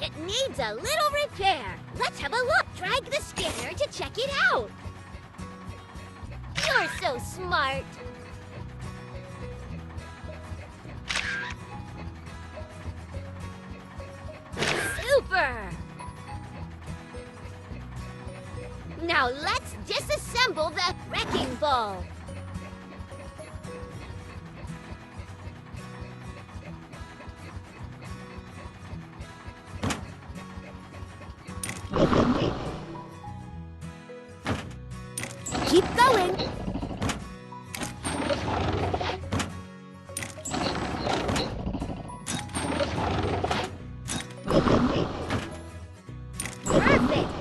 It needs a little repair. Let's have a look. Drag the scanner to check it out. You're so smart. Super! Now let's disassemble the wrecking ball. Keep going. Perfect.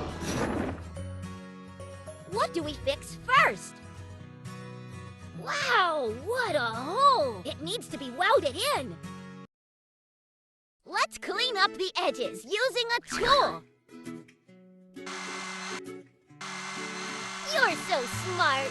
What do we fix first? Wow, what a hole! It needs to be welded in. Let's clean up the edges using a tool. You're so smart.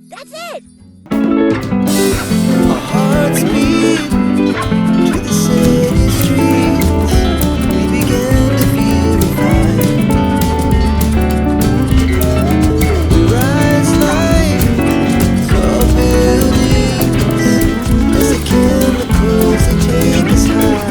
That's it. Our hearts beat to the city streets. We began to feel the fire. We rise like tall buildings as the chemicals they take us high.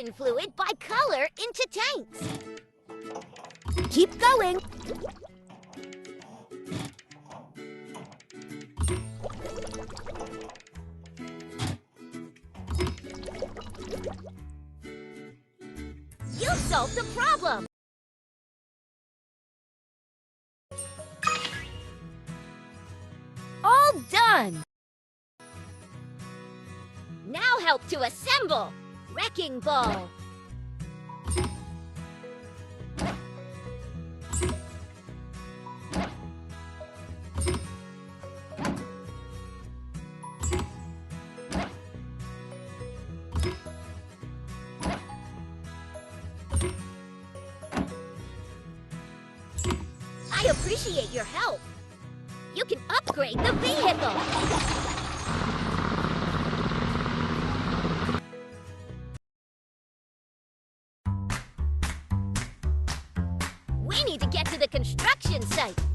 construction fluid by color into tanks. Keep going. You solved the problem. All done. Now help to assemble. Wrecking ball. I appreciate your help. You can upgrade the vehicle. We need to get to the construction site.